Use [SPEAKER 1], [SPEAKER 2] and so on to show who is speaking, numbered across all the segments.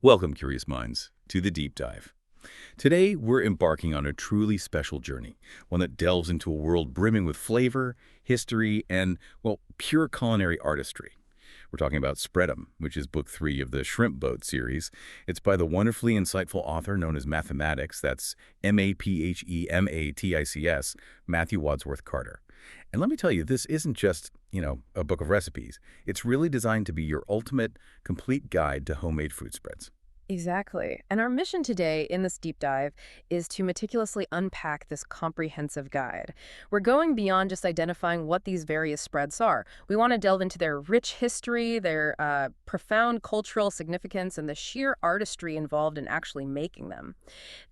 [SPEAKER 1] Welcome, curious minds, to the deep dive. Today, we're embarking on a truly special journey, one that delves into a world brimming with flavor, history, and, well, pure culinary artistry. We're talking about Spread'em, which is book 3 of the Shrimp Boat series. It's by the wonderfully insightful author known as Mathematics, that's Maphematics, Matthew Wadsworth Carter. And let me tell you, this isn't just, a book of recipes. It's really designed to be your ultimate, complete guide to homemade fruit spreads.
[SPEAKER 2] Exactly. And our mission today in this deep dive is to meticulously unpack this comprehensive guide. We're going beyond just identifying what these various spreads are. We want to delve into their rich history, their profound cultural significance, and the sheer artistry involved in actually making them.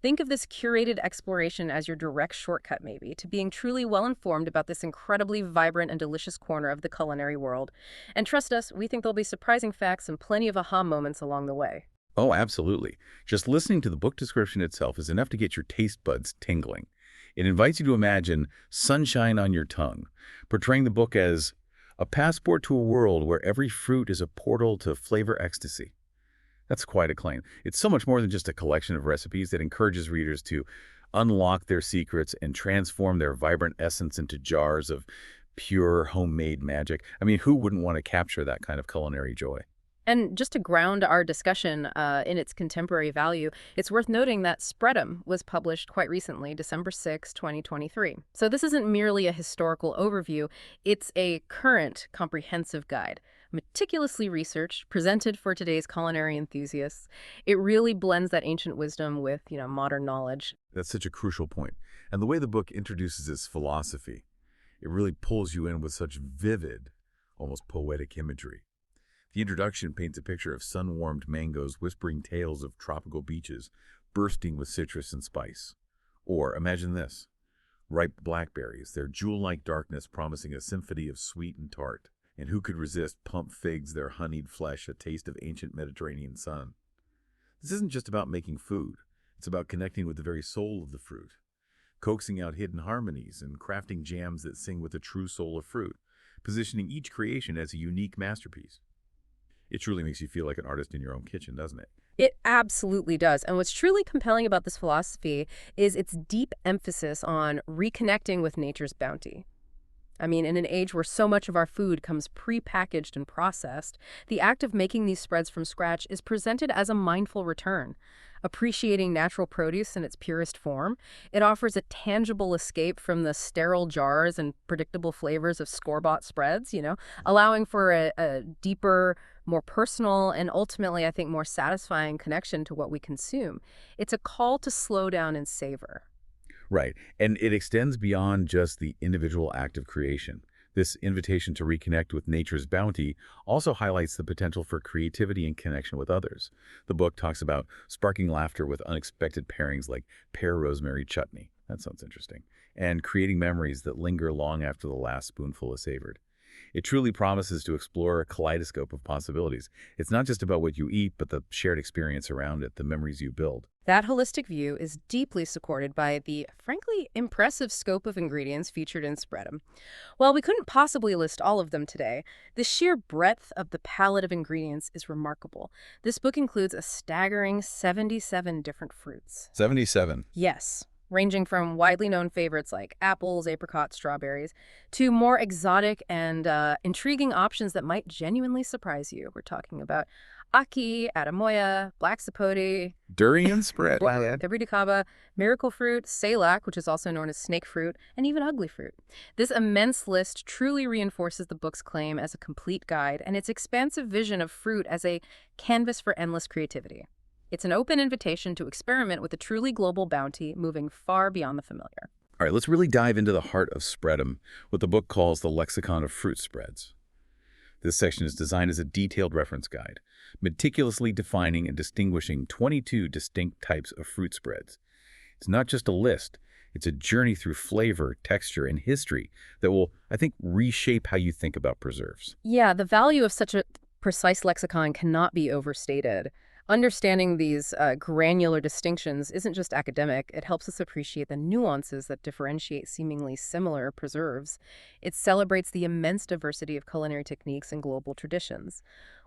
[SPEAKER 2] Think of this curated exploration as your direct shortcut, maybe, to being truly well-informed about this incredibly vibrant and delicious corner of the culinary world. And trust us, we think there'll be surprising facts and plenty of aha moments along the way.
[SPEAKER 1] Oh, absolutely. Just listening to the book description itself is enough to get your taste buds tingling. It invites you to imagine sunshine on your tongue, portraying the book as a passport to a world where every fruit is a portal to flavor ecstasy. That's quite a claim. It's so much more than just a collection of recipes that encourages readers to unlock their secrets and transform their vibrant essence into jars of pure homemade magic. I mean, who wouldn't want to capture that kind of culinary joy?
[SPEAKER 2] And just to ground our discussion in its contemporary value, it's worth noting that Spread'em was published quite recently, December 6, 2023. So this isn't merely a historical overview, it's a current comprehensive guide, meticulously researched, presented for today's culinary enthusiasts. It really blends that ancient wisdom with, modern knowledge.
[SPEAKER 1] That's such a crucial point. And the way the book introduces its philosophy, it really pulls you in with such vivid, almost poetic imagery. The introduction paints a picture of sun-warmed mangoes whispering tales of tropical beaches, bursting with citrus and spice. Or imagine this, ripe blackberries, their jewel-like darkness promising a symphony of sweet and tart. And who could resist plump figs, their honeyed flesh, a taste of ancient Mediterranean sun? This isn't just about making food. It's about connecting with the very soul of the fruit, coaxing out hidden harmonies and crafting jams that sing with the true soul of fruit, positioning each creation as a unique masterpiece. It truly makes you feel like an artist in your own kitchen, doesn't it?
[SPEAKER 2] It absolutely does. And what's truly compelling about this philosophy is its deep emphasis on reconnecting with nature's bounty. I mean, in an age where so much of our food comes pre-packaged and processed, the act of making these spreads from scratch is presented as a mindful return. Appreciating natural produce in its purest form, it offers a tangible escape from the sterile jars and predictable flavors of store-bought spreads, allowing for a deeper, more personal, and ultimately, I think, more satisfying connection to what we consume. It's a call to slow down and savor.
[SPEAKER 1] Right. And it extends beyond just the individual act of creation. This invitation to reconnect with nature's bounty also highlights the potential for creativity and connection with others. The book talks about sparking laughter with unexpected pairings like pear rosemary chutney. That sounds interesting. And creating memories that linger long after the last spoonful is savored. It truly promises to explore a kaleidoscope of possibilities. It's not just about what you eat, but the shared experience around it, the memories you build.
[SPEAKER 2] That holistic view is deeply supported by the, frankly, impressive scope of ingredients featured in Spread'em. While we couldn't possibly list all of them today, the sheer breadth of the palette of ingredients is remarkable. This book includes a staggering 77 different fruits.
[SPEAKER 1] 77.
[SPEAKER 2] Yes, ranging from widely known favorites like apples, apricots, strawberries, to more exotic and intriguing options that might genuinely surprise you. We're talking about Aki, Atamoya, Black Sapote,
[SPEAKER 1] Durian spread.
[SPEAKER 2] Tebridikaba, miracle fruit, Salak, which is also known as snake fruit, and even ugly fruit. This immense list truly reinforces the book's claim as a complete guide and its expansive vision of fruit as a canvas for endless creativity. It's an open invitation to experiment with a truly global bounty, moving far beyond the familiar.
[SPEAKER 1] All right, let's really dive into the heart of Spread'em, what the book calls the lexicon of fruit spreads. This section is designed as a detailed reference guide, meticulously defining and distinguishing 22 distinct types of fruit spreads. It's not just a list, it's a journey through flavor, texture, and history that will, I think, reshape how you think about preserves.
[SPEAKER 2] Yeah, the value of such a precise lexicon cannot be overstated. Understanding these granular distinctions isn't just academic, it helps us appreciate the nuances that differentiate seemingly similar preserves. It celebrates the immense diversity of culinary techniques and global traditions.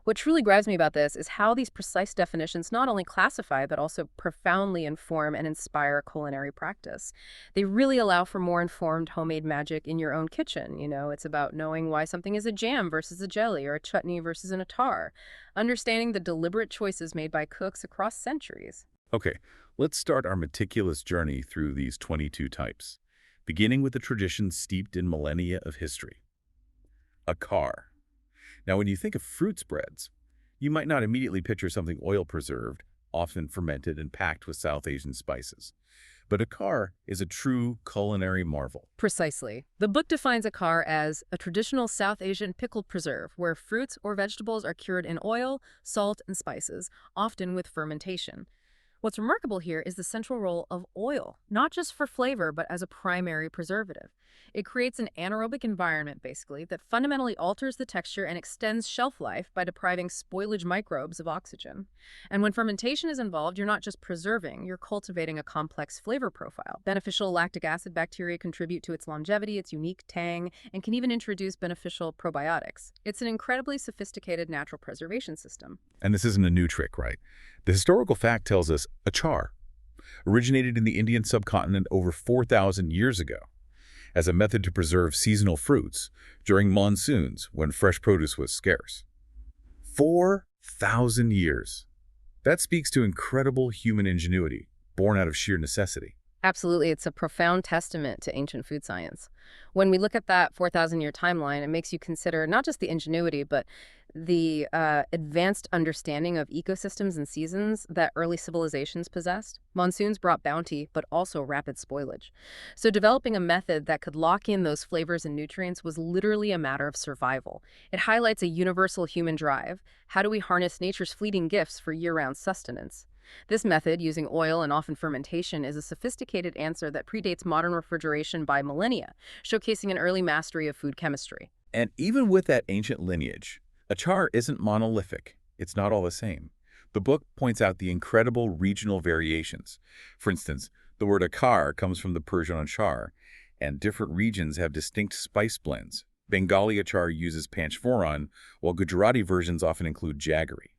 [SPEAKER 2] What truly grabs me about this is how these precise definitions not only classify, but also profoundly inform and inspire culinary practice. They really allow for more informed homemade magic in your own kitchen. It's about knowing why something is a jam versus a jelly or a chutney versus an attar, understanding the deliberate choices made by cooks across centuries.
[SPEAKER 1] Okay, let's start our meticulous journey through these 22 types, beginning with the tradition steeped in millennia of history. A car. Now, when you think of fruit spreads, you might not immediately picture something oil-preserved, often fermented and packed with South Asian spices. But a car is a true culinary marvel.
[SPEAKER 2] Precisely. The book defines a car as a traditional South Asian pickled preserve where fruits or vegetables are cured in oil, salt, and spices, often with fermentation. What's remarkable here is the central role of oil, not just for flavor, but as a primary preservative. It creates an anaerobic environment, basically, that fundamentally alters the texture and extends shelf life by depriving spoilage microbes of oxygen. And when fermentation is involved, you're not just preserving, you're cultivating a complex flavor profile. Beneficial lactic acid bacteria contribute to its longevity, its unique tang, and can even introduce beneficial probiotics. It's an incredibly sophisticated natural preservation system.
[SPEAKER 1] And this isn't a new trick, right? The historical fact tells us achar originated in the Indian subcontinent over 4,000 years ago as a method to preserve seasonal fruits during monsoons when fresh produce was scarce. 4,000 years. That speaks to incredible human ingenuity, born out of sheer necessity.
[SPEAKER 2] Absolutely, it's a profound testament to ancient food science. When we look at that 4,000-year timeline, it makes you consider not just the ingenuity, but the advanced understanding of ecosystems and seasons that early civilizations possessed. Monsoons brought bounty, but also rapid spoilage. So developing a method that could lock in those flavors and nutrients was literally a matter of survival. It highlights a universal human drive. How do we harness nature's fleeting gifts for year-round sustenance? This method, using oil and often fermentation, is a sophisticated answer that predates modern refrigeration by millennia, showcasing an early mastery of food chemistry.
[SPEAKER 1] And even with that ancient lineage, achar isn't monolithic. It's not all the same. The book points out the incredible regional variations. For instance, the word akar comes from the Persian achar, and different regions have distinct spice blends. Bengali achar uses panchphoron, while Gujarati versions often include jaggery.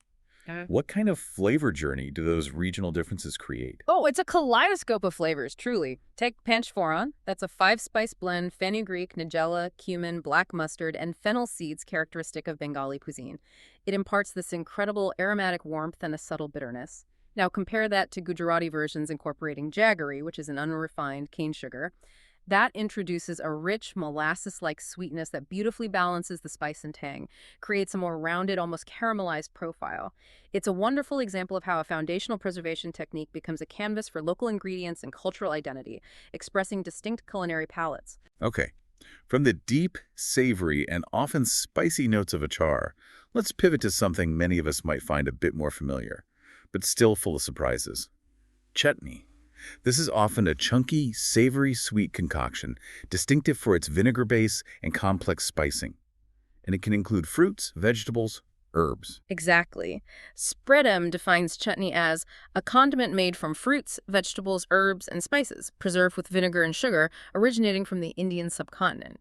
[SPEAKER 1] What kind of flavor journey do those regional differences create?
[SPEAKER 2] Oh, it's a kaleidoscope of flavors, truly. Take panchphoron. That's a 5-spice blend: fenugreek, nigella, cumin, black mustard, and fennel seeds characteristic of Bengali cuisine. It imparts this incredible aromatic warmth and a subtle bitterness. Now compare that to Gujarati versions incorporating jaggery, which is an unrefined cane sugar. That introduces a rich, molasses-like sweetness that beautifully balances the spice and tang, creates a more rounded, almost caramelized profile. It's a wonderful example of how a foundational preservation technique becomes a canvas for local ingredients and cultural identity, expressing distinct culinary palettes.
[SPEAKER 1] Okay, from the deep, savory, and often spicy notes of achar, let's pivot to something many of us might find a bit more familiar, but still full of surprises. Chutney. This is often a chunky, savory, sweet concoction, distinctive for its vinegar base and complex spicing. And it can include fruits, vegetables, herbs.
[SPEAKER 2] Exactly. Spreadem defines chutney as a condiment made from fruits, vegetables, herbs, and spices, preserved with vinegar and sugar, originating from the Indian subcontinent.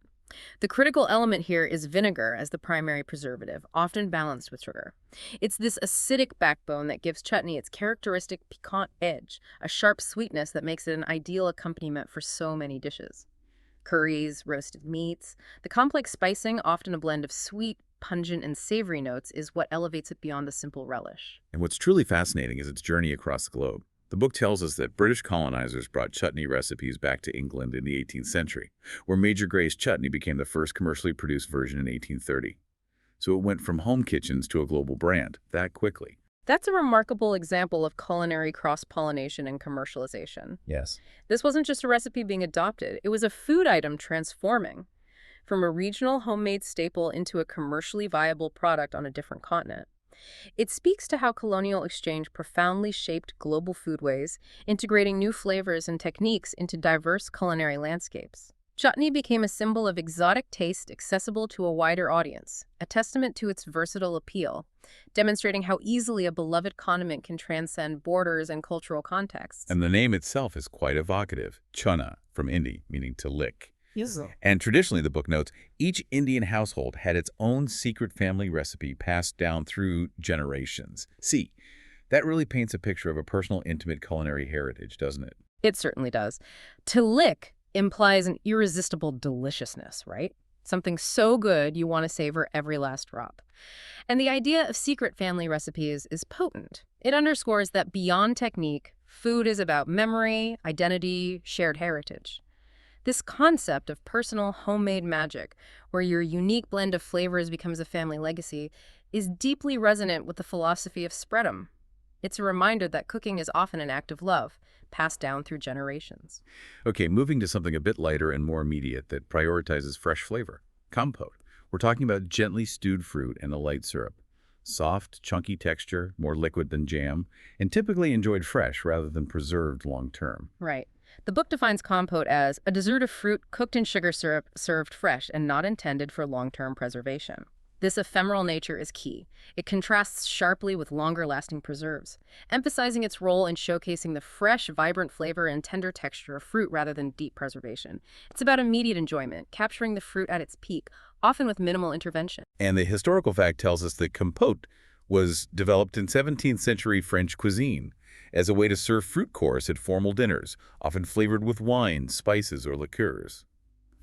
[SPEAKER 2] The critical element here is vinegar as the primary preservative, often balanced with sugar. It's this acidic backbone that gives chutney its characteristic piquant edge, a sharp sweetness that makes it an ideal accompaniment for so many dishes. Curries, roasted meats, the complex spicing, often a blend of sweet, pungent, and savory notes, is what elevates it beyond the simple relish.
[SPEAKER 1] And what's truly fascinating is its journey across the globe. The book tells us that British colonizers brought chutney recipes back to England in the 18th century, where Major Grey's chutney became the first commercially produced version in 1830. So it went from home kitchens to a global brand that quickly.
[SPEAKER 2] That's a remarkable example of culinary cross-pollination and commercialization.
[SPEAKER 1] Yes.
[SPEAKER 2] This wasn't just a recipe being adopted, it was a food item transforming from a regional homemade staple into a commercially viable product on a different continent. It speaks to how colonial exchange profoundly shaped global foodways, integrating new flavors and techniques into diverse culinary landscapes. Chutney became a symbol of exotic taste accessible to a wider audience, a testament to its versatile appeal, demonstrating how easily a beloved condiment can transcend borders and cultural contexts.
[SPEAKER 1] And the name itself is quite evocative. Chana, from Hindi, meaning to lick.
[SPEAKER 2] Yes.
[SPEAKER 1] And traditionally, the book notes, each Indian household had its own secret family recipe passed down through generations. See, that really paints a picture of a personal, intimate culinary heritage, doesn't it?
[SPEAKER 2] It certainly does. To lick implies an irresistible deliciousness, right? Something so good you want to savor every last drop. And the idea of secret family recipes is potent. It underscores that beyond technique, food is about memory, identity, shared heritage. This concept of personal homemade magic, where your unique blend of flavors becomes a family legacy, is deeply resonant with the philosophy of spread'em. It's a reminder that cooking is often an act of love, passed down through generations.
[SPEAKER 1] Okay, moving to something a bit lighter and more immediate that prioritizes fresh flavor. Compote. We're talking about gently stewed fruit and a light syrup. Soft, chunky texture, more liquid than jam, and typically enjoyed fresh rather than preserved long term.
[SPEAKER 2] Right. The book defines compote as a dessert of fruit cooked in sugar syrup served fresh and not intended for long-term preservation. This ephemeral nature is key. It contrasts sharply with longer-lasting preserves, emphasizing its role in showcasing the fresh, vibrant flavor and tender texture of fruit rather than deep preservation. It's about immediate enjoyment, capturing the fruit at its peak, often with minimal intervention.
[SPEAKER 1] And the historical fact tells us that compote was developed in 17th century French cuisine as a way to serve fruit course at formal dinners, often flavored with wine, spices, or liqueurs.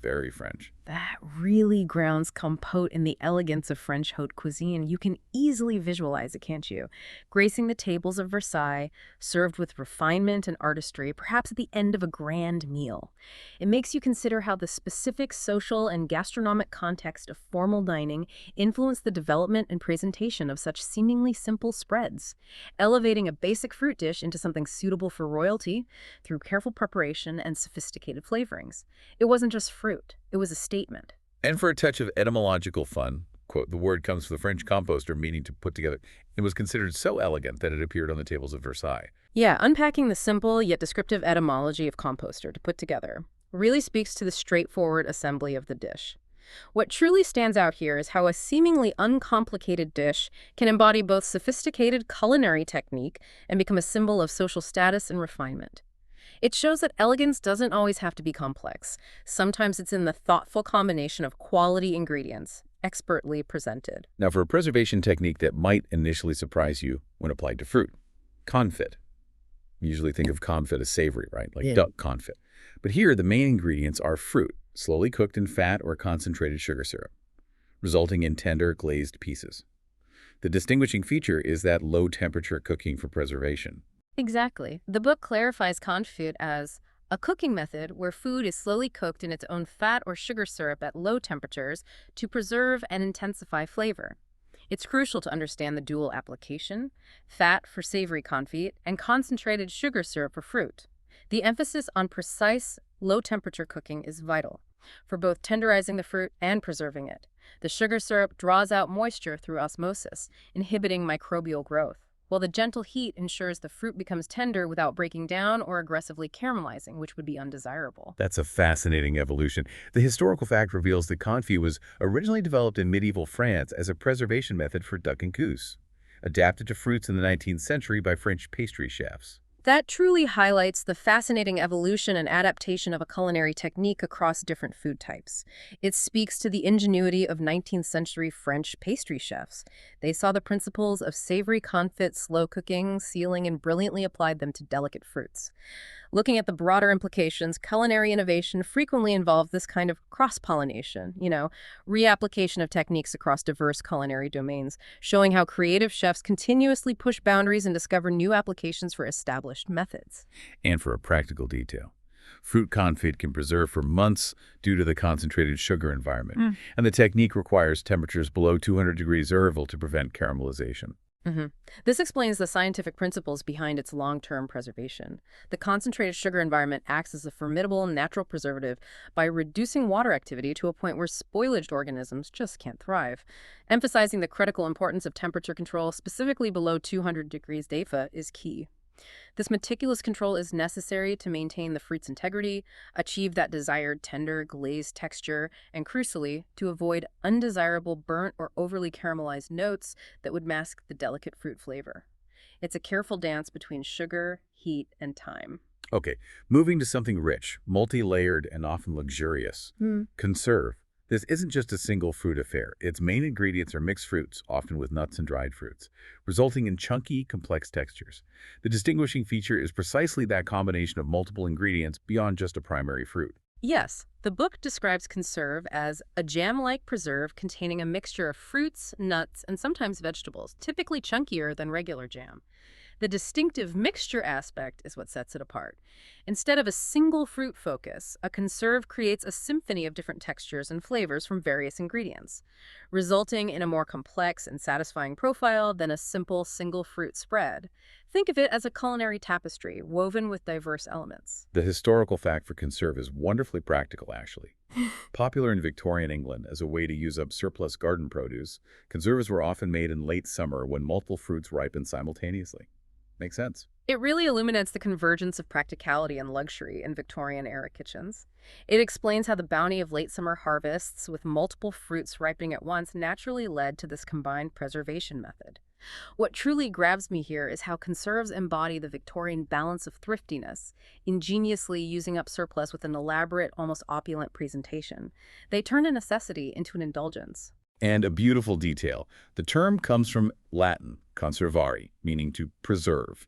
[SPEAKER 1] Very French.
[SPEAKER 2] That really grounds compote in the elegance of French haute cuisine. You can easily visualize it, can't you? Gracing the tables of Versailles, served with refinement and artistry, perhaps at the end of a grand meal. It makes you consider how the specific social and gastronomic context of formal dining influence the development and presentation of such seemingly simple spreads, elevating a basic fruit dish into something suitable for royalty through careful preparation and sophisticated flavorings. It wasn't just fruit. It was a statement.
[SPEAKER 1] And for a touch of etymological fun, quote, the word comes from the French composter, meaning to put together. It was considered so elegant that it appeared on the tables of Versailles.
[SPEAKER 2] Yeah, unpacking the simple yet descriptive etymology of composter to put together really speaks to the straightforward assembly of the dish. What truly stands out here is how a seemingly uncomplicated dish can embody both sophisticated culinary technique and become a symbol of social status and refinement. It shows that elegance doesn't always have to be complex. Sometimes it's in the thoughtful combination of quality ingredients, expertly presented.
[SPEAKER 1] Now, for a preservation technique that might initially surprise you when applied to fruit, confit. You usually think of confit as savory, right? Like duck confit. But here, the main ingredients are fruit, slowly cooked in fat or concentrated sugar syrup, resulting in tender, glazed pieces. The distinguishing feature is that low-temperature cooking for preservation.
[SPEAKER 2] Exactly. The book clarifies confit as a cooking method where food is slowly cooked in its own fat or sugar syrup at low temperatures to preserve and intensify flavor. It's crucial to understand the dual application, fat for savory confit and concentrated sugar syrup for fruit. The emphasis on precise, low-temperature cooking is vital for both tenderizing the fruit and preserving it. The sugar syrup draws out moisture through osmosis, inhibiting microbial growth, while the gentle heat ensures the fruit becomes tender without breaking down or aggressively caramelizing, which would be undesirable.
[SPEAKER 1] That's a fascinating evolution. The historical fact reveals that confit was originally developed in medieval France as a preservation method for duck and goose, adapted to fruits in the 19th century by French pastry chefs.
[SPEAKER 2] That truly highlights the fascinating evolution and adaptation of a culinary technique across different food types. It speaks to the ingenuity of 19th century French pastry chefs. They saw the principles of savory confit, slow cooking, sealing, and brilliantly applied them to delicate fruits. Looking at the broader implications, culinary innovation frequently involves this kind of cross-pollination, reapplication of techniques across diverse culinary domains, showing how creative chefs continuously push boundaries and discover new applications for established methods.
[SPEAKER 1] And for a practical detail, fruit confit can preserve for months due to the concentrated sugar environment, and the technique requires temperatures below 200 degrees Ervil to prevent caramelization.
[SPEAKER 2] This explains the scientific principles behind its long-term preservation. The concentrated sugar environment acts as a formidable natural preservative by reducing water activity to a point where spoilaged organisms just can't thrive. Emphasizing the critical importance of temperature control, specifically below 200 degrees DEFA, is key. This meticulous control is necessary to maintain the fruit's integrity, achieve that desired tender, glazed texture, and crucially, to avoid undesirable burnt or overly caramelized notes that would mask the delicate fruit flavor. It's a careful dance between sugar, heat, and time.
[SPEAKER 1] Okay, moving to something rich, multi-layered, and often luxurious. Conserve. This isn't just a single fruit affair. Its main ingredients are mixed fruits, often with nuts and dried fruits, resulting in chunky, complex textures. The distinguishing feature is precisely that combination of multiple ingredients beyond just a primary fruit.
[SPEAKER 2] Yes, the book describes conserve as a jam-like preserve containing a mixture of fruits, nuts, and sometimes vegetables, typically chunkier than regular jam. The distinctive mixture aspect is what sets it apart. Instead of a single fruit focus, a conserve creates a symphony of different textures and flavors from various ingredients, resulting in a more complex and satisfying profile than a simple single fruit spread. Think of it as a culinary tapestry woven with diverse elements.
[SPEAKER 1] The historical fact for conserve is wonderfully practical, actually. Popular in Victorian England as a way to use up surplus garden produce, conserves were often made in late summer when multiple fruits ripened simultaneously. Makes sense.
[SPEAKER 2] It really illuminates the convergence of practicality and luxury in Victorian-era kitchens. It explains how the bounty of late summer harvests with multiple fruits ripening at once naturally led to this combined preservation method. What truly grabs me here is how conserves embody the Victorian balance of thriftiness, ingeniously using up surplus with an elaborate, almost opulent presentation. They turn a necessity into an indulgence.
[SPEAKER 1] And a beautiful detail. The term comes from Latin, conservare, meaning to preserve.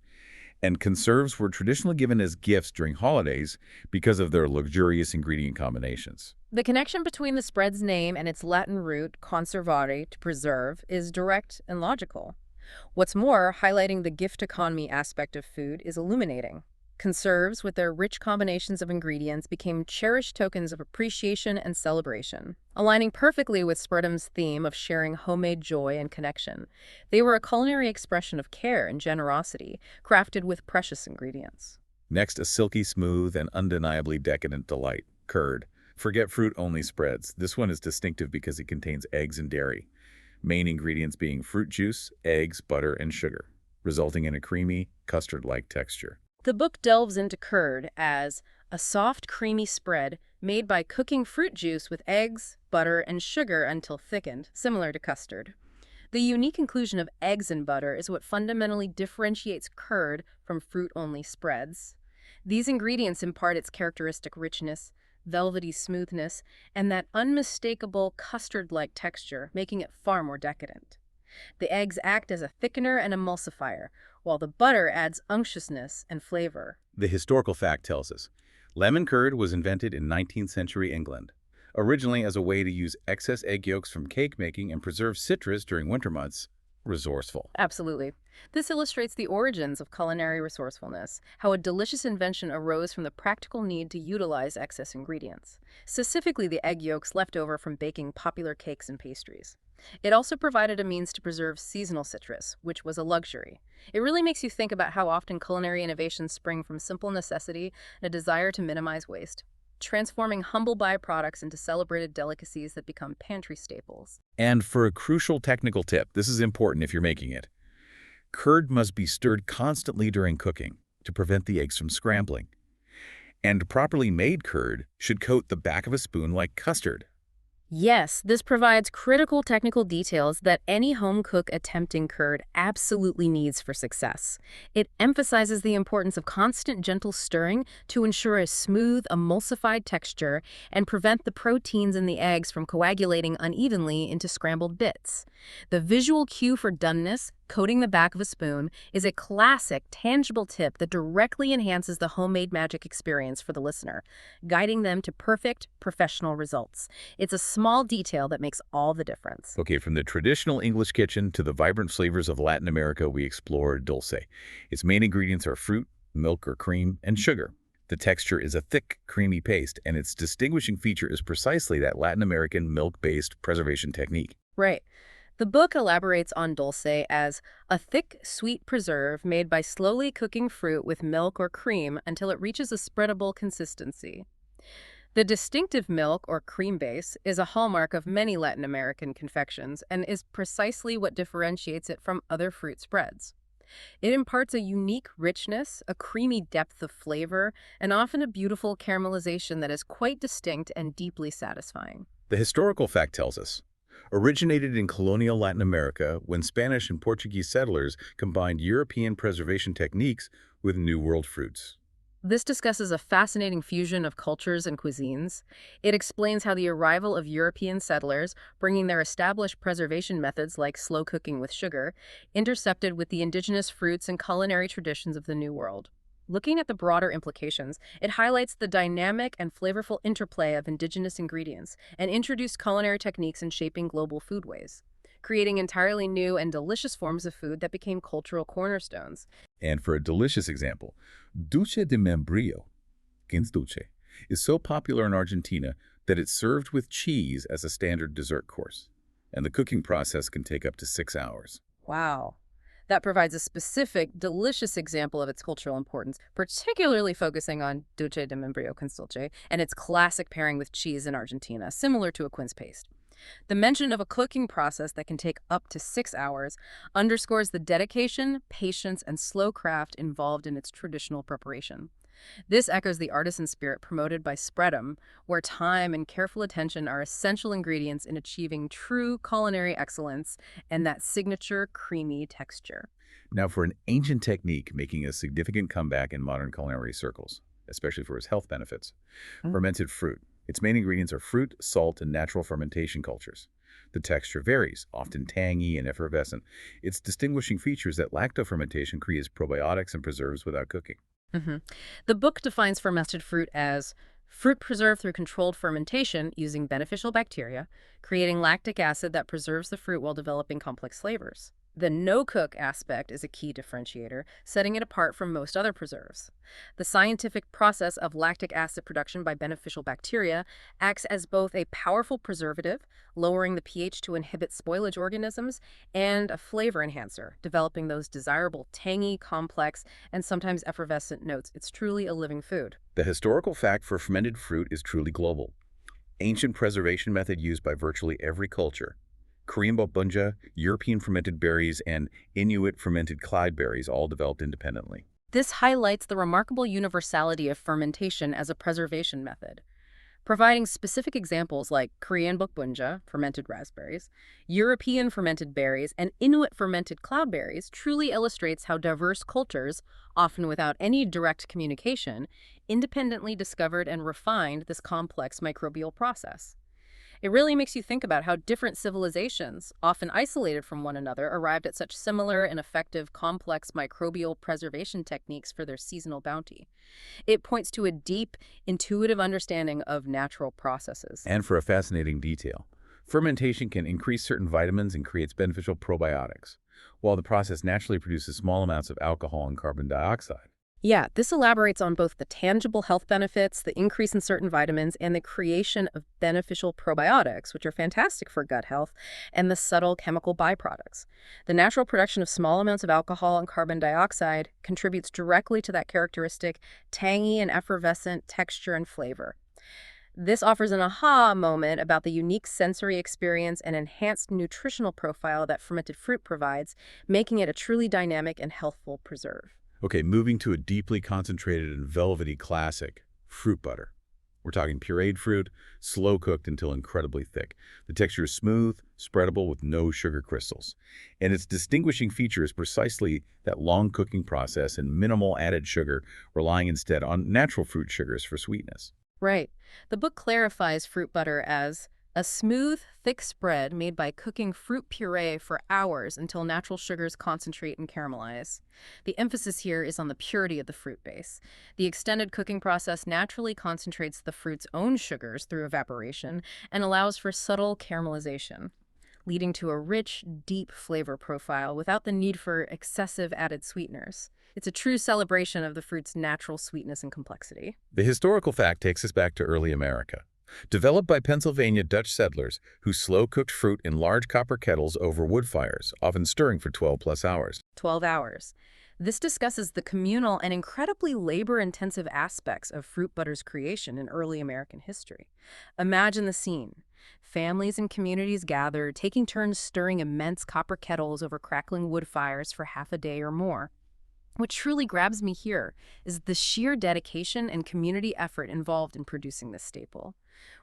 [SPEAKER 1] And conserves were traditionally given as gifts during holidays because of their luxurious ingredient combinations.
[SPEAKER 2] The connection between the spread's name and its Latin root, conservare, to preserve, is direct and logical. What's more, highlighting the gift economy aspect of food is illuminating. Conserves, with their rich combinations of ingredients, became cherished tokens of appreciation and celebration, aligning perfectly with Spreadum's theme of sharing homemade joy and connection. They were a culinary expression of care and generosity, crafted with precious ingredients.
[SPEAKER 1] Next, a silky smooth and undeniably decadent delight, curd. Forget fruit-only spreads. This one is distinctive because it contains eggs and dairy. Main ingredients being fruit juice, eggs, butter, and sugar, resulting in a creamy, custard-like texture.
[SPEAKER 2] The book delves into curd as a soft, creamy spread made by cooking fruit juice with eggs, butter, and sugar until thickened, similar to custard. The unique inclusion of eggs and butter is what fundamentally differentiates curd from fruit-only spreads. These ingredients impart its characteristic richness, velvety smoothness, and that unmistakable custard-like texture, making it far more decadent. The eggs act as a thickener and emulsifier, while the butter adds unctuousness and flavor.
[SPEAKER 1] The historical fact tells us lemon curd was invented in 19th century England, originally as a way to use excess egg yolks from cake making and preserve citrus during winter months. Resourceful.
[SPEAKER 2] Absolutely. This illustrates the origins of culinary resourcefulness, how a delicious invention arose from the practical need to utilize excess ingredients, specifically the egg yolks left over from baking popular cakes and pastries. It also provided a means to preserve seasonal citrus, which was a luxury. It really makes you think about how often culinary innovations spring from simple necessity and a desire to minimize waste, transforming humble byproducts into celebrated delicacies that become pantry staples.
[SPEAKER 1] And for a crucial technical tip, this is important if you're making it. Curd must be stirred constantly during cooking to prevent the eggs from scrambling. And properly made curd should coat the back of a spoon like custard.
[SPEAKER 2] Yes, this provides critical technical details that any home cook attempting curd absolutely needs for success. It emphasizes the importance of constant gentle stirring to ensure a smooth, emulsified texture and prevent the proteins in the eggs from coagulating unevenly into scrambled bits. The visual cue for doneness, coating the back of a spoon, is a classic, tangible tip that directly enhances the homemade magic experience for the listener, guiding them to perfect, professional results. It's a small detail that makes all the difference.
[SPEAKER 1] Okay, from the traditional English kitchen to the vibrant flavors of Latin America, we explore dulce. Its main ingredients are fruit, milk or cream, and sugar. The texture is a thick, creamy paste, and its distinguishing feature is precisely that Latin American milk-based preservation technique.
[SPEAKER 2] Right. The book elaborates on dulce as a thick, sweet preserve made by slowly cooking fruit with milk or cream until it reaches a spreadable consistency. The distinctive milk or cream base is a hallmark of many Latin American confections and is precisely what differentiates it from other fruit spreads. It imparts a unique richness, a creamy depth of flavor, and often a beautiful caramelization that is quite distinct and deeply satisfying.
[SPEAKER 1] The historical fact tells us originated in colonial Latin America when Spanish and Portuguese settlers combined European preservation techniques with New World fruits.
[SPEAKER 2] This discusses a fascinating fusion of cultures and cuisines. It explains how the arrival of European settlers, bringing their established preservation methods like slow cooking with sugar, intercepted with the indigenous fruits and culinary traditions of the New World. Looking at the broader implications, it highlights the dynamic and flavorful interplay of indigenous ingredients and introduced culinary techniques in shaping global foodways, creating entirely new and delicious forms of food that became cultural cornerstones.
[SPEAKER 1] And for a delicious example, dulce de membrillo, quince dulce, is so popular in Argentina that it's served with cheese as a standard dessert course. And the cooking process can take up to 6 hours.
[SPEAKER 2] Wow. That provides a specific, delicious example of its cultural importance, particularly focusing on dulce de membrillo con dulce and its classic pairing with cheese in Argentina, similar to a quince paste. The mention of a cooking process that can take up to 6 hours underscores the dedication, patience, and slow craft involved in its traditional preparation. This echoes the artisan spirit promoted by Spreadum, where time and careful attention are essential ingredients in achieving true culinary excellence and that signature creamy texture.
[SPEAKER 1] Now, for an ancient technique making a significant comeback in modern culinary circles, especially for its health benefits, fermented fruit. Its main ingredients are fruit, salt, and natural fermentation cultures. The texture varies, often tangy and effervescent. Its distinguishing feature is that lactofermentation creates probiotics and preserves without cooking.
[SPEAKER 2] Mhm. The book defines fermented fruit as fruit preserved through controlled fermentation using beneficial bacteria, creating lactic acid that preserves the fruit while developing complex flavors. The no-cook aspect is a key differentiator, setting it apart from most other preserves. The scientific process of lactic acid production by beneficial bacteria acts as both a powerful preservative, lowering the pH to inhibit spoilage organisms, and a flavor enhancer, developing those desirable tangy, complex, and sometimes effervescent notes. It's truly a living food.
[SPEAKER 1] The historical fact for fermented fruit is truly global. Ancient preservation method used by virtually every culture. Korean bunja, European fermented berries, and Inuit fermented cloudberries all developed independently.
[SPEAKER 2] This highlights the remarkable universality of fermentation as a preservation method. Providing specific examples like Korean bunja, fermented raspberries, European fermented berries, and Inuit fermented cloudberries truly illustrates how diverse cultures, often without any direct communication, independently discovered and refined this complex microbial process. It really makes you think about how different civilizations, often isolated from one another, arrived at such similar and effective complex microbial preservation techniques for their seasonal bounty. It points to a deep, intuitive understanding of natural processes.
[SPEAKER 1] And for a fascinating detail, fermentation can increase certain vitamins and creates beneficial probiotics, while the process naturally produces small amounts of alcohol and carbon dioxide.
[SPEAKER 2] Yeah, this elaborates on both the tangible health benefits, the increase in certain vitamins, and the creation of beneficial probiotics, which are fantastic for gut health, and the subtle chemical byproducts. The natural production of small amounts of alcohol and carbon dioxide contributes directly to that characteristic tangy and effervescent texture and flavor. This offers an aha moment about the unique sensory experience and enhanced nutritional profile that fermented fruit provides, making it a truly dynamic and healthful preserve.
[SPEAKER 1] Okay, moving to a deeply concentrated and velvety classic, fruit butter. We're talking pureed fruit, slow cooked until incredibly thick. The texture is smooth, spreadable with no sugar crystals. And its distinguishing feature is precisely that long cooking process and minimal added sugar, relying instead on natural fruit sugars for sweetness.
[SPEAKER 2] Right. The book clarifies fruit butter as a smooth, thick spread made by cooking fruit puree for hours until natural sugars concentrate and caramelize. The emphasis here is on the purity of the fruit base. The extended cooking process naturally concentrates the fruit's own sugars through evaporation and allows for subtle caramelization, leading to a rich, deep flavor profile without the need for excessive added sweeteners. It's a true celebration of the fruit's natural sweetness and complexity.
[SPEAKER 1] The historical fact takes us back to early America. Developed by Pennsylvania Dutch settlers who slow-cooked fruit in large copper kettles over wood fires, often stirring for 12-plus hours.
[SPEAKER 2] 12 hours. This discusses the communal and incredibly labor-intensive aspects of fruit butter's creation in early American history. Imagine the scene. Families and communities gathered, taking turns stirring immense copper kettles over crackling wood fires for half a day or more. What truly grabs me here is the sheer dedication and community effort involved in producing this staple,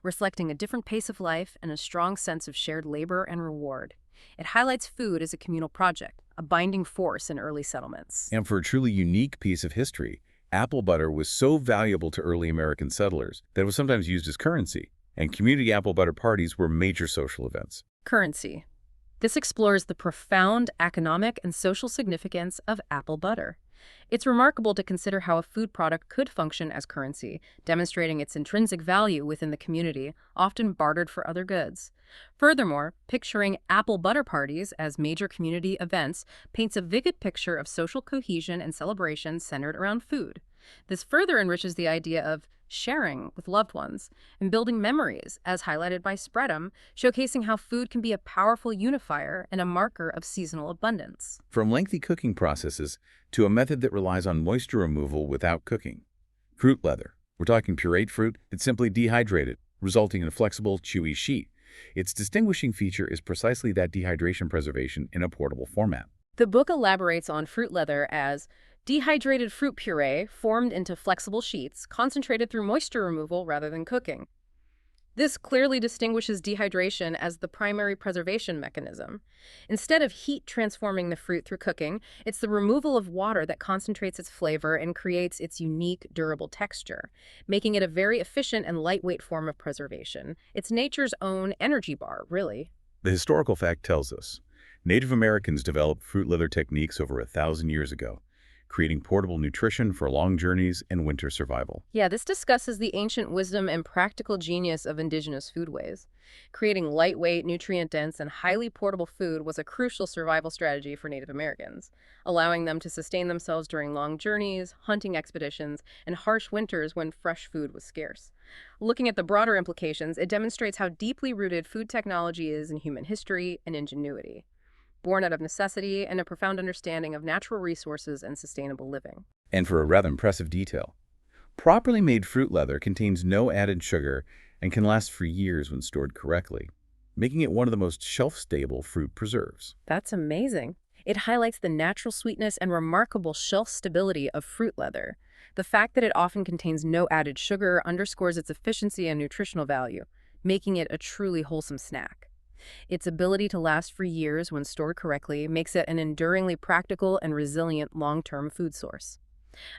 [SPEAKER 2] reflecting a different pace of life and a strong sense of shared labor and reward. It highlights food as a communal project, a binding force in early settlements.
[SPEAKER 1] And for a truly unique piece of history, Apple butter was so valuable to early American settlers that it was sometimes used as currency, and community apple butter parties were major social events.
[SPEAKER 2] Currency. This explores the profound economic and social significance of apple butter. It's remarkable to consider how a food product could function as currency, demonstrating its intrinsic value within the community, often bartered for other goods. Furthermore, picturing apple butter parties as major community events paints a vivid picture of social cohesion and celebration centered around food. This further enriches the idea of sharing with loved ones and building memories, as highlighted by Spread'em, showcasing how food can be a powerful unifier and a marker of seasonal abundance.
[SPEAKER 1] From lengthy cooking processes to a method that relies on moisture removal without cooking. Fruit leather. We're talking pureed fruit that's simply dehydrated, resulting in a flexible, chewy sheet. Its distinguishing feature is precisely that dehydration preservation in a portable format.
[SPEAKER 2] The book elaborates on fruit leather as dehydrated fruit puree formed into flexible sheets, concentrated through moisture removal rather than cooking. This clearly distinguishes dehydration as the primary preservation mechanism. Instead of heat transforming the fruit through cooking, it's the removal of water that concentrates its flavor and creates its unique, durable texture, making it a very efficient and lightweight form of preservation. It's nature's own energy bar, really.
[SPEAKER 1] The historical fact tells us Native Americans developed fruit leather techniques over 1,000 years ago, creating portable nutrition for long journeys and winter survival.
[SPEAKER 2] Yeah, this discusses the ancient wisdom and practical genius of indigenous foodways. Creating lightweight, nutrient-dense, and highly portable food was a crucial survival strategy for Native Americans, allowing them to sustain themselves during long journeys, hunting expeditions, and harsh winters when fresh food was scarce. Looking at the broader implications, it demonstrates how deeply rooted food technology is in human history and ingenuity, born out of necessity and a profound understanding of natural resources and sustainable living.
[SPEAKER 1] And for a rather impressive detail, properly made fruit leather contains no added sugar and can last for years when stored correctly, making it one of the most shelf-stable fruit preserves.
[SPEAKER 2] That's amazing. It highlights the natural sweetness and remarkable shelf stability of fruit leather. The fact that it often contains no added sugar underscores its efficiency and nutritional value, making it a truly wholesome snack. Its ability to last for years when stored correctly makes it an enduringly practical and resilient long-term food source.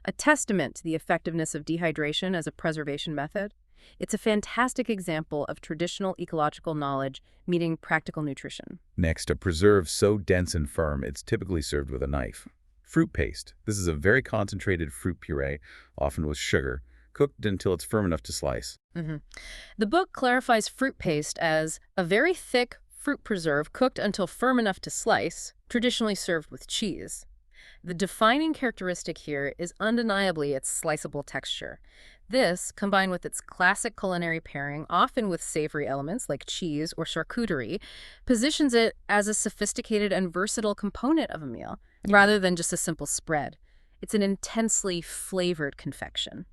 [SPEAKER 2] A testament to the effectiveness of dehydration as a preservation method, it's a fantastic example of traditional ecological knowledge meeting practical nutrition.
[SPEAKER 1] Next, a preserve so dense and firm it's typically served with a knife. Fruit paste. This is a very concentrated fruit puree, often with sugar, cooked until it's firm enough to slice.
[SPEAKER 2] The book clarifies fruit paste as a very thick fruit preserve cooked until firm enough to slice, traditionally served with cheese. The defining characteristic here is undeniably its sliceable texture. This, combined with its classic culinary pairing, often with savory elements like cheese or charcuterie, positions it as a sophisticated and versatile component of a meal, rather than just a simple spread. It's an intensely flavored confection.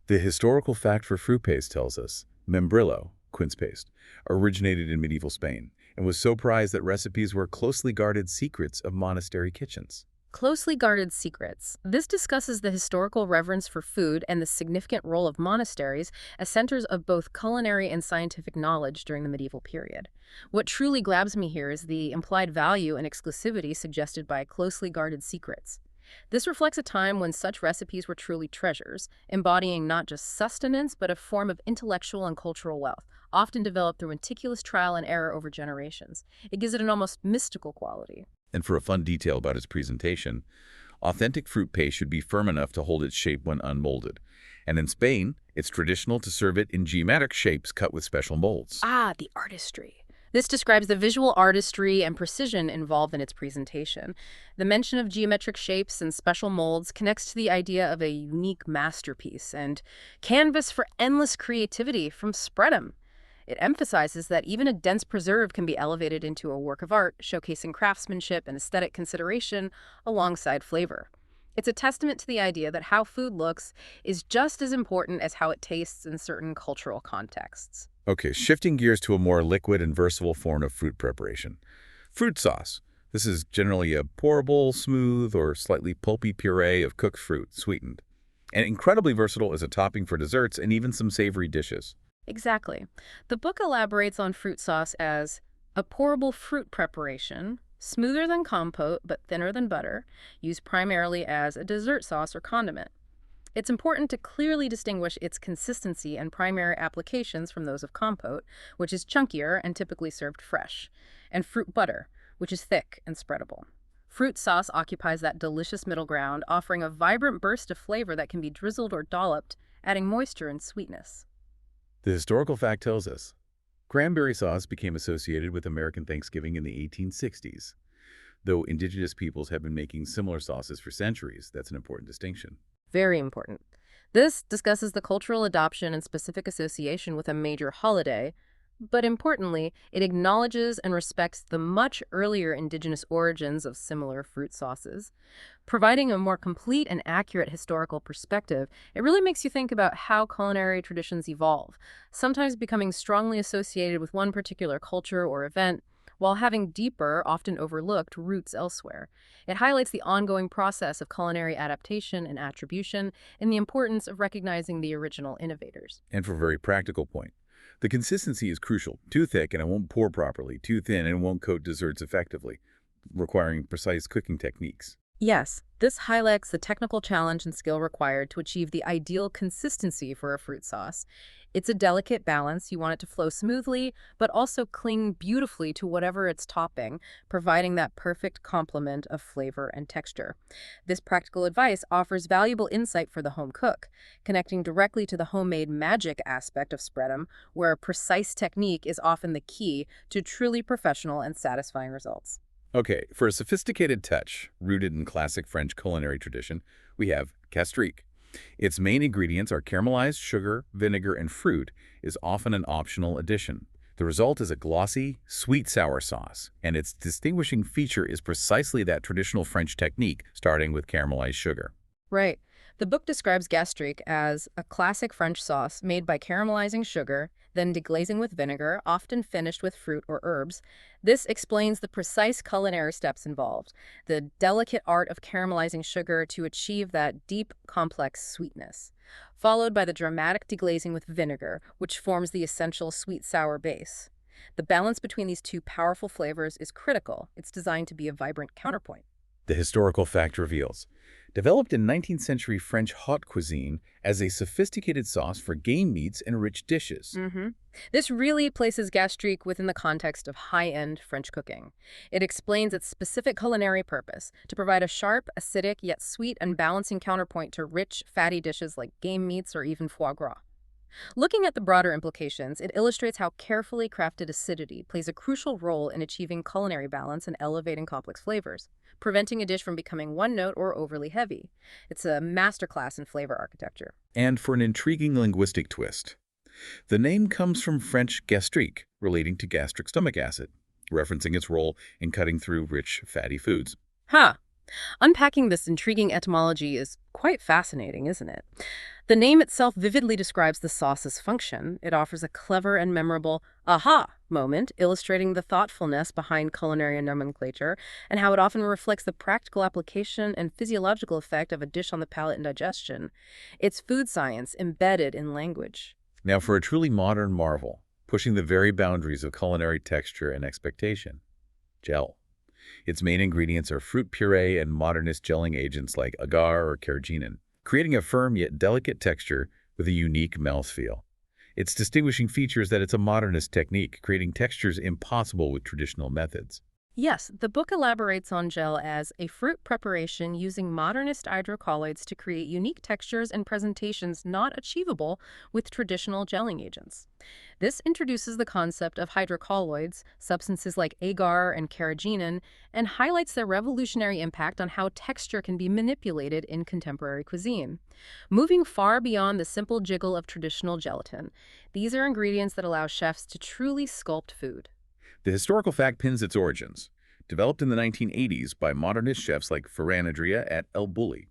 [SPEAKER 1] The historical fact for fruit paste tells us membrillo, quince paste, originated in medieval Spain and was so prized that recipes were closely guarded secrets of monastery kitchens.
[SPEAKER 2] Closely guarded secrets. This discusses the historical reverence for food and the significant role of monasteries as centers of both culinary and scientific knowledge during the medieval period. What truly grabs me here is the implied value and exclusivity suggested by closely guarded secrets. This reflects a time when such recipes were truly treasures, embodying not just sustenance but a form of intellectual and cultural wealth, often developed through meticulous trial and error over generations. It gives it an almost mystical quality.
[SPEAKER 1] And for a fun detail about its presentation, authentic fruit paste should be firm enough to hold its shape when unmolded. And in Spain, it's traditional to serve it in geometric shapes cut with special molds.
[SPEAKER 2] Ah, the artistry. This describes the visual artistry and precision involved in its presentation. The mention of geometric shapes and special molds connects to the idea of a unique masterpiece and canvas for endless creativity from Spread'em. It emphasizes that even a dense preserve can be elevated into a work of art, showcasing craftsmanship and aesthetic consideration alongside flavor. It's a testament to the idea that how food looks is just as important as how it tastes in certain cultural contexts.
[SPEAKER 1] Okay, shifting gears to a more liquid and versatile form of fruit preparation. Fruit sauce. This is generally a pourable, smooth, or slightly pulpy puree of cooked fruit, sweetened. And incredibly versatile as a topping for desserts and even some savory dishes.
[SPEAKER 2] Exactly. The book elaborates on fruit sauce as a pourable fruit preparation, smoother than compote but thinner than butter, used primarily as a dessert sauce or condiment. It's important to clearly distinguish its consistency and primary applications from those of compote, which is chunkier and typically served fresh, and fruit butter, which is thick and spreadable. Fruit sauce occupies that delicious middle ground, offering a vibrant burst of flavor that can be drizzled or dolloped, adding moisture and sweetness.
[SPEAKER 1] The historical fact tells us cranberry sauce became associated with American Thanksgiving in the 1860s. Though indigenous peoples have been making similar sauces for centuries, that's an important distinction.
[SPEAKER 2] Very important. This discusses the cultural adoption and specific association with a major holiday, but importantly, it acknowledges and respects the much earlier indigenous origins of similar fruit sauces. Providing a more complete and accurate historical perspective, it really makes you think about how culinary traditions evolve, sometimes becoming strongly associated with one particular culture or event, while having deeper, often overlooked, roots elsewhere. It highlights the ongoing process of culinary adaptation and attribution and the importance of recognizing the original innovators.
[SPEAKER 1] And for a very practical point, the consistency is crucial. Too thick and it won't pour properly. Too thin and it won't coat desserts effectively, requiring precise cooking techniques.
[SPEAKER 2] Yes, this highlights the technical challenge and skill required to achieve the ideal consistency for a fruit sauce. It's a delicate balance. You want it to flow smoothly, but also cling beautifully to whatever it's topping, providing that perfect complement of flavor and texture. This practical advice offers valuable insight for the home cook, connecting directly to the homemade magic aspect of spreadum, where precise technique is often the key to truly professional and satisfying results.
[SPEAKER 1] Okay, for a sophisticated touch, rooted in classic French culinary tradition, we have gastrique. Its main ingredients are caramelized sugar, vinegar, and fruit, is often an optional addition. The result is a glossy, sweet-sour sauce, and its distinguishing feature is precisely that traditional French technique, starting with caramelized sugar.
[SPEAKER 2] Right. The book describes gastrique as a classic French sauce made by caramelizing sugar, then deglazing with vinegar, often finished with fruit or herbs. This explains the precise culinary steps involved, the delicate art of caramelizing sugar to achieve that deep, complex sweetness, followed by the dramatic deglazing with vinegar, which forms the essential sweet-sour base. The balance between these two powerful flavors is critical. It's designed to be a vibrant counterpoint.
[SPEAKER 1] The historical fact reveals, developed in 19th century French haute cuisine as a sophisticated sauce for game meats and rich dishes.
[SPEAKER 2] This really places gastrique within the context of high-end French cooking. It explains its specific culinary purpose, to provide a sharp, acidic, yet sweet and balancing counterpoint to rich, fatty dishes like game meats or even foie gras. Looking at the broader implications, it illustrates how carefully crafted acidity plays a crucial role in achieving culinary balance and elevating complex flavors, preventing a dish from becoming one-note or overly heavy. It's a masterclass in flavor architecture.
[SPEAKER 1] And for an intriguing linguistic twist, the name comes from French gastrique, relating to gastric stomach acid, referencing its role in cutting through rich, fatty foods.
[SPEAKER 2] Huh. Unpacking this intriguing etymology is quite fascinating, isn't it? The name itself vividly describes the sauce's function. It offers a clever and memorable aha moment, illustrating the thoughtfulness behind culinary nomenclature and how it often reflects the practical application and physiological effect of a dish on the palate and digestion. It's food science embedded in language.
[SPEAKER 1] Now for a truly modern marvel, pushing the very boundaries of culinary texture and expectation, gel. Its main ingredients are fruit puree and modernist gelling agents like agar or carrageenan, creating a firm yet delicate texture with a unique mouthfeel. Its distinguishing feature is that it's a modernist technique, creating textures impossible with traditional methods.
[SPEAKER 2] Yes, the book elaborates on gel as a fruit preparation using modernist hydrocolloids to create unique textures and presentations not achievable with traditional gelling agents. This introduces the concept of hydrocolloids, substances like agar and carrageenan, and highlights their revolutionary impact on how texture can be manipulated in contemporary cuisine. Moving far beyond the simple jiggle of traditional gelatin, these are ingredients that allow chefs to truly sculpt food.
[SPEAKER 1] The historical fact pins its origins, developed in the 1980s by modernist chefs like Ferran Adrià at El Bulli,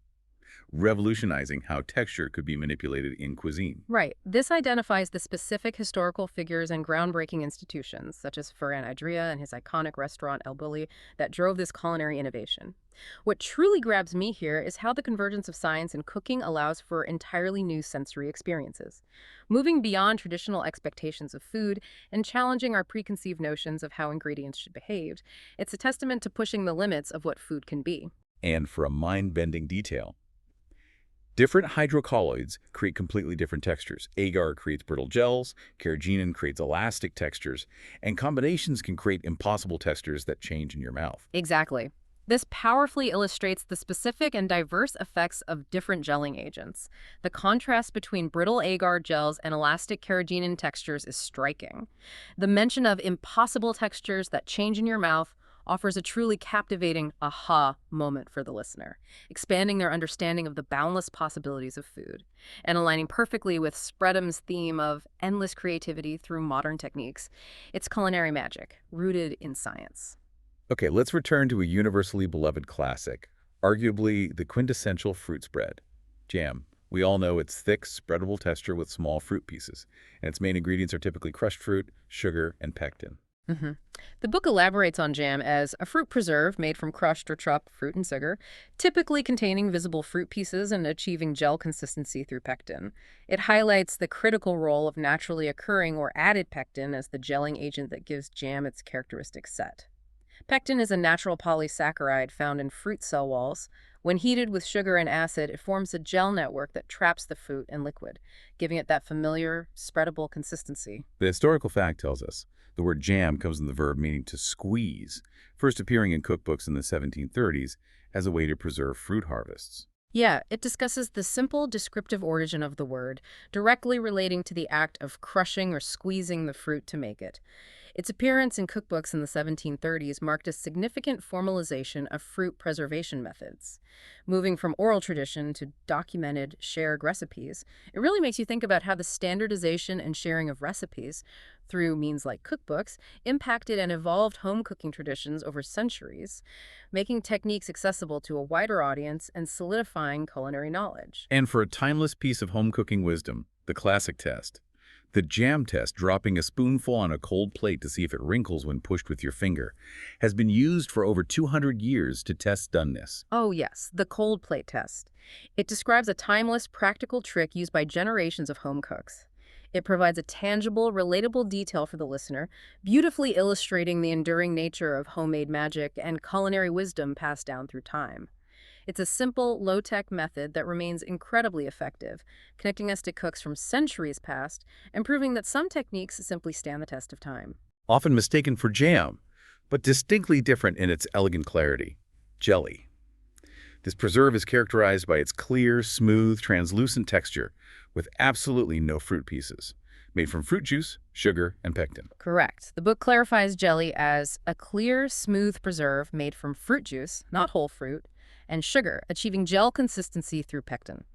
[SPEAKER 1] revolutionizing how texture could be manipulated in cuisine.
[SPEAKER 2] Right. This identifies the specific historical figures and groundbreaking institutions, such as Ferran Adrià and his iconic restaurant El Bulli, that drove this culinary innovation. What truly grabs me here is how the convergence of science and cooking allows for entirely new sensory experiences, moving beyond traditional expectations of food and challenging our preconceived notions of how ingredients should behave. It's a testament to pushing the limits of what food can be.
[SPEAKER 1] And for a mind-bending detail, Different hydrocolloids create completely different textures. Agar creates brittle gels, carrageenan creates elastic textures, and combinations can create impossible textures that change in your mouth.
[SPEAKER 2] Exactly. This powerfully illustrates the specific and diverse effects of different gelling agents. The contrast between brittle agar gels and elastic carrageenan textures is striking. The mention of impossible textures that change in your mouth offers a truly captivating aha moment for the listener, expanding their understanding of the boundless possibilities of food, and aligning perfectly with Spreadum's theme of endless creativity through modern techniques. It's culinary magic, rooted in science.
[SPEAKER 1] Okay, let's return to a universally beloved classic, arguably the quintessential fruit spread, jam. We all know its thick, spreadable texture with small fruit pieces, and its main ingredients are typically crushed fruit, sugar, and pectin.
[SPEAKER 2] hmm The book elaborates on jam as a fruit preserve made from crushed or chopped fruit and sugar, typically containing visible fruit pieces and achieving gel consistency through pectin. It highlights the critical role of naturally occurring or added pectin as the gelling agent that gives jam its characteristic set. Pectin is a natural polysaccharide found in fruit cell walls. When heated with sugar and acid, it forms a gel network that traps the fruit and liquid, giving it that familiar, spreadable consistency.
[SPEAKER 1] The historical fact tells us the word jam comes from the verb meaning to squeeze, first appearing in cookbooks in the 1730s as a way to preserve fruit harvests.
[SPEAKER 2] Yeah, it discusses the simple descriptive origin of the word, directly relating to the act of crushing or squeezing the fruit to make it. Its appearance in cookbooks in the 1730s marked a significant formalization of fruit preservation methods. Moving from oral tradition to documented, shared recipes, it really makes you think about how the standardization and sharing of recipes, through means like cookbooks, impacted and evolved home cooking traditions over centuries, making techniques accessible to a wider audience and solidifying culinary knowledge.
[SPEAKER 1] And for a timeless piece of home cooking wisdom, the classic test. The jam test, dropping a spoonful on a cold plate to see if it wrinkles when pushed with your finger, has been used for over 200 years to test doneness.
[SPEAKER 2] Oh, yes, the cold plate test. It describes a timeless, practical trick used by generations of home cooks. It provides a tangible, relatable detail for the listener, beautifully illustrating the enduring nature of homemade magic and culinary wisdom passed down through time. It's a simple, low-tech method that remains incredibly effective, connecting us to cooks from centuries past and proving that some techniques simply stand the test of time.
[SPEAKER 1] Often mistaken for jam, but distinctly different in its elegant clarity. Jelly. This preserve is characterized by its clear, smooth, translucent texture with absolutely no fruit pieces, made from fruit juice, sugar, and pectin.
[SPEAKER 2] Correct. The book clarifies jelly as a clear, smooth preserve made from fruit juice, not whole fruit, and sugar, achieving gel consistency through pectin.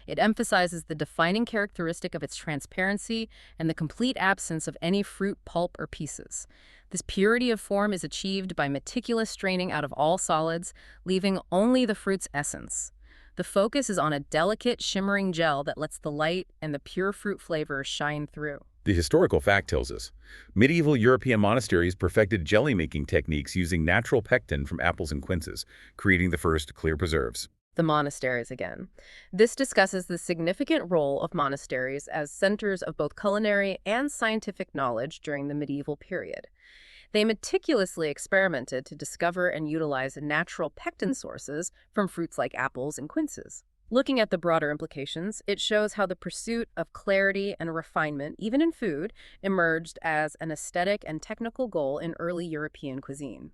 [SPEAKER 2] It emphasizes the defining characteristic of its transparency and the complete absence of any fruit pulp or pieces. This purity of form is achieved by meticulous straining out of all solids, leaving only the fruit's essence. The focus is on a delicate, shimmering gel that lets the light and the pure fruit flavor shine through.
[SPEAKER 1] The historical fact tells us medieval European monasteries perfected jelly-making techniques using natural pectin from apples and quinces, creating the first clear preserves.
[SPEAKER 2] The monasteries again. This discusses the significant role of monasteries as centers of both culinary and scientific knowledge during the medieval period. They meticulously experimented to discover and utilize natural pectin sources from fruits like apples and quinces. Looking at the broader implications, it shows how the pursuit of clarity and refinement, even in food, emerged as an aesthetic and technical goal in early European cuisine.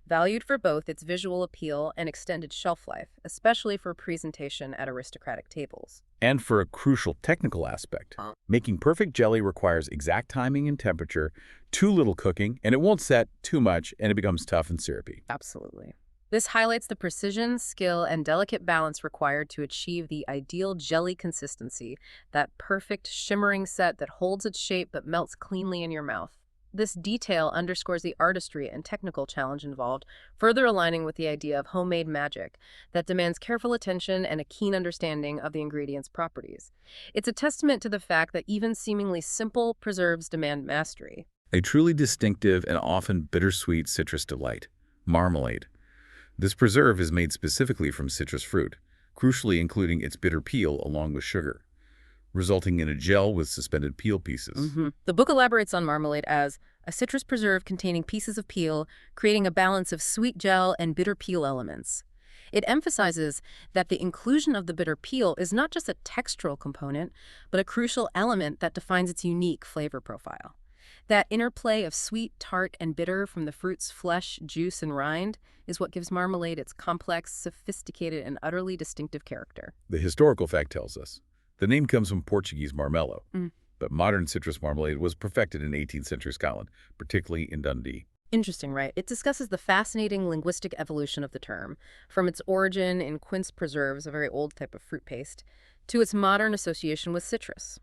[SPEAKER 2] Valued for both its visual appeal and extended shelf life, especially for presentation at aristocratic tables.
[SPEAKER 1] And for a crucial technical aspect, making perfect jelly requires exact timing and temperature, too little cooking, and it won't set too much, and it becomes tough and syrupy.
[SPEAKER 2] Absolutely. This highlights the precision, skill, and delicate balance required to achieve the ideal jelly consistency, that perfect, shimmering set that holds its shape but melts cleanly in your mouth. This detail underscores the artistry and technical challenge involved, further aligning with the idea of homemade magic that demands careful attention and a keen understanding of the ingredients' properties. It's a testament to the fact that even seemingly simple preserves demand mastery.
[SPEAKER 1] A truly distinctive and often bittersweet citrus delight, marmalade. This preserve is made specifically from citrus fruit, crucially including its bitter peel along with sugar, resulting in a gel with suspended peel pieces.
[SPEAKER 2] The book elaborates on marmalade as a citrus preserve containing pieces of peel, creating a balance of sweet gel and bitter peel elements. It emphasizes that the inclusion of the bitter peel is not just a textural component, but a crucial element that defines its unique flavor profile. That interplay of sweet, tart, and bitter from the fruit's flesh, juice, and rind is what gives marmalade its complex, sophisticated, and utterly distinctive character.
[SPEAKER 1] The historical fact tells us the name comes from Portuguese marmelo, but modern citrus marmalade was perfected in 18th century Scotland, particularly in Dundee.
[SPEAKER 2] Interesting, right? It discusses the fascinating linguistic evolution of the term, from its origin in quince preserves, a very old type of fruit paste, to its modern association with citrus.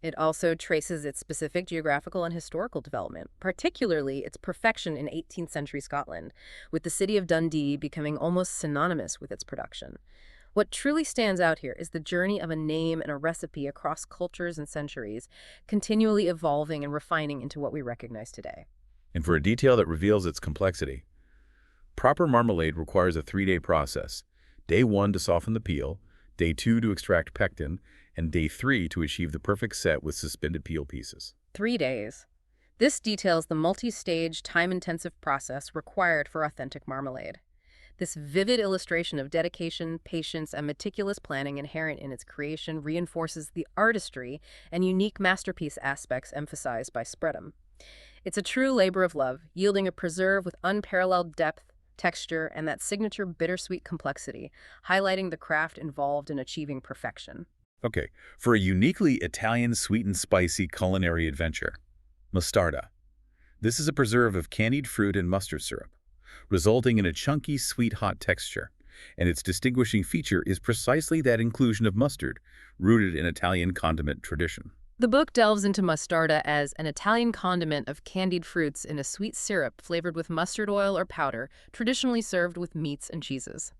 [SPEAKER 2] It also traces its specific geographical and historical development, particularly its perfection in 18th century Scotland, with the city of Dundee becoming almost synonymous with its production. What truly stands out here is the journey of a name and a recipe across cultures and centuries, continually evolving and refining into what we recognize today.
[SPEAKER 1] And for a detail that reveals its complexity, proper marmalade requires a 3-day process. Day 1 to soften the peel, Day 2 to extract pectin, and Day 3 to achieve the perfect set with suspended peel pieces.
[SPEAKER 2] 3 days. This details the multi-stage, time-intensive process required for authentic marmalade. This vivid illustration of dedication, patience, and meticulous planning inherent in its creation reinforces the artistry and unique masterpiece aspects emphasized by Spread'em. It's a true labor of love, yielding a preserve with unparalleled depth, texture, and that signature bittersweet complexity, highlighting the craft involved in achieving perfection.
[SPEAKER 1] Okay, for a uniquely Italian sweet and spicy culinary adventure, mostarda. This is a preserve of candied fruit and mustard syrup, resulting in a chunky, sweet, hot texture. And its distinguishing feature is precisely that inclusion of mustard, rooted in Italian condiment tradition.
[SPEAKER 2] The book delves into mostarda as an Italian condiment of candied fruits in a sweet syrup flavored with mustard oil or powder, traditionally served with meats and cheeses.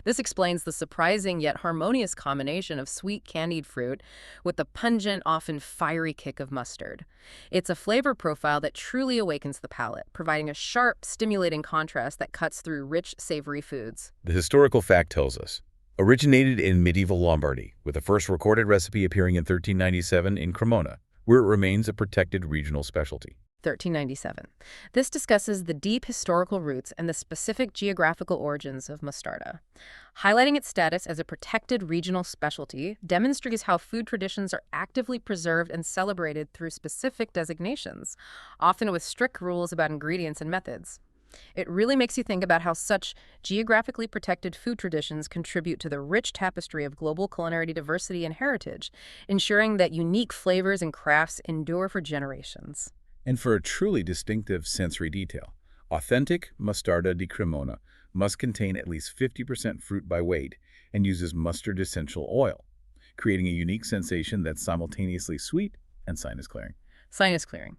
[SPEAKER 2] This explains the surprising yet harmonious combination of sweet candied fruit with the pungent, often fiery kick of mustard. It's a flavor profile that truly awakens the palate, providing a sharp, stimulating contrast that cuts through rich, savory foods.
[SPEAKER 1] The historical fact tells us originated in medieval Lombardy, with the first recorded recipe appearing in 1397 in Cremona, where it remains a protected regional specialty.
[SPEAKER 2] 1397. This discusses the deep historical roots and the specific geographical origins of mostarda. Highlighting its status as a protected regional specialty demonstrates how food traditions are actively preserved and celebrated through specific designations, often with strict rules about ingredients and methods. It really makes you think about how such geographically protected food traditions contribute to the rich tapestry of global culinary diversity and heritage, ensuring that unique flavors and crafts endure for generations.
[SPEAKER 1] And for a truly distinctive sensory detail, authentic mostarda di Cremona must contain at least 50% fruit by weight and uses mustard essential oil, creating a unique sensation that's simultaneously sweet and sinus clearing.
[SPEAKER 2] Sinus clearing.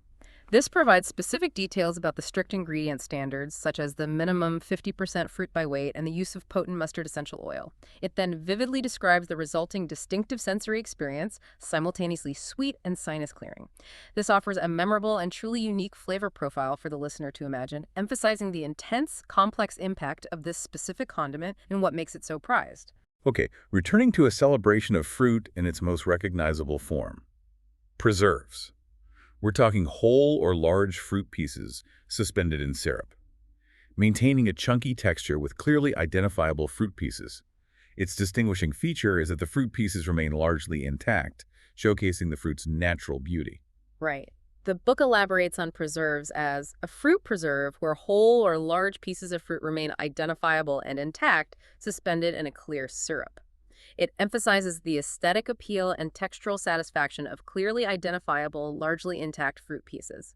[SPEAKER 2] This provides specific details about the strict ingredient standards, such as the minimum 50% fruit by weight and the use of potent mustard essential oil. It then vividly describes the resulting distinctive sensory experience, simultaneously sweet and sinus clearing. This offers a memorable and truly unique flavor profile for the listener to imagine, emphasizing the intense, complex impact of this specific condiment and what makes it so prized.
[SPEAKER 1] Okay, returning to a celebration of fruit in its most recognizable form. Preserves. We're talking whole or large fruit pieces suspended in syrup, maintaining a chunky texture with clearly identifiable fruit pieces. Its distinguishing feature is that the fruit pieces remain largely intact, showcasing the fruit's natural beauty.
[SPEAKER 2] Right. The book elaborates on preserves as a fruit preserve where whole or large pieces of fruit remain identifiable and intact, suspended in a clear syrup. It emphasizes the aesthetic appeal and textural satisfaction of clearly identifiable, largely intact fruit pieces.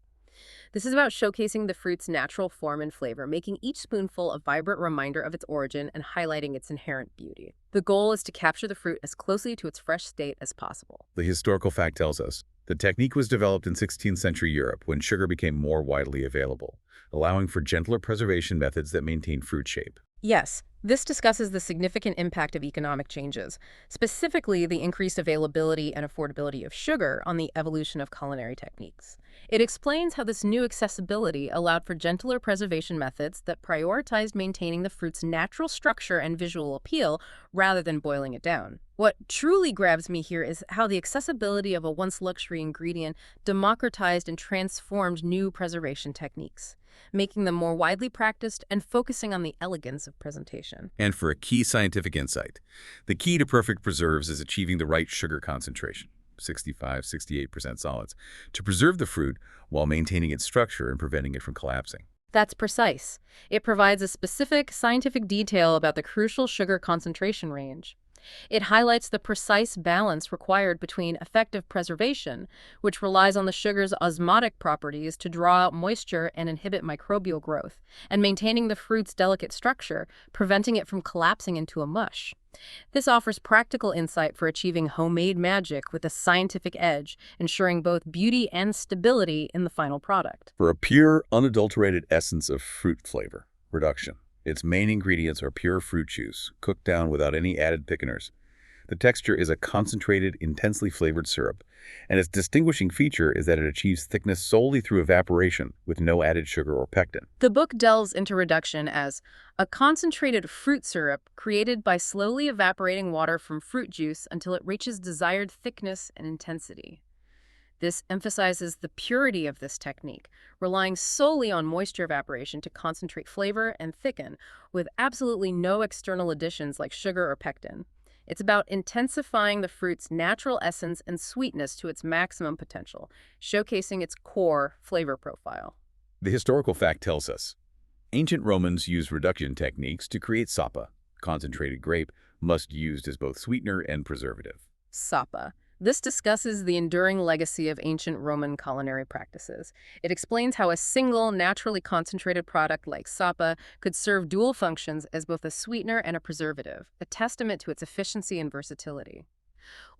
[SPEAKER 2] This is about showcasing the fruit's natural form and flavor, making each spoonful a vibrant reminder of its origin and highlighting its inherent beauty. The goal is to capture the fruit as closely to its fresh state as possible.
[SPEAKER 1] The historical fact tells us the technique was developed in 16th century Europe when sugar became more widely available, allowing for gentler preservation methods that maintain fruit shape.
[SPEAKER 2] Yes, this discusses the significant impact of economic changes, specifically the increased availability and affordability of sugar on the evolution of culinary techniques. It explains how this new accessibility allowed for gentler preservation methods that prioritized maintaining the fruit's natural structure and visual appeal rather than boiling it down. What truly grabs me here is how the accessibility of a once luxury ingredient democratized and transformed new preservation techniques, making them more widely practiced and focusing on the elegance of presentation.
[SPEAKER 1] And for a key scientific insight, the key to perfect preserves is achieving the right sugar concentration, 65–68% solids, to preserve the fruit while maintaining its structure and preventing it from collapsing.
[SPEAKER 2] That's precise. It provides a specific scientific detail about the crucial sugar concentration range. It highlights the precise balance required between effective preservation, which relies on the sugar's osmotic properties to draw out moisture and inhibit microbial growth, and maintaining the fruit's delicate structure, preventing it from collapsing into a mush. This offers practical insight for achieving homemade magic with a scientific edge, ensuring both beauty and stability in the final product.
[SPEAKER 1] For a pure, unadulterated essence of fruit flavor, reduction. Its main ingredients are pure fruit juice, cooked down without any added thickeners. The texture is a concentrated, intensely flavored syrup, and its distinguishing feature is that it achieves thickness solely through evaporation with no added sugar or pectin.
[SPEAKER 2] The book delves into reduction as a concentrated fruit syrup created by slowly evaporating water from fruit juice until it reaches desired thickness and intensity. This emphasizes the purity of this technique, relying solely on moisture evaporation to concentrate flavor and thicken, with absolutely no external additions like sugar or pectin. It's about intensifying the fruit's natural essence and sweetness to its maximum potential, showcasing its core flavor profile.
[SPEAKER 1] The historical fact tells us, ancient Romans used reduction techniques to create sapa, concentrated grape, musk used as both sweetener and preservative.
[SPEAKER 2] Sapa. This discusses the enduring legacy of ancient Roman culinary practices. It explains how a single, naturally concentrated product like sapa could serve dual functions as both a sweetener and a preservative, a testament to its efficiency and versatility.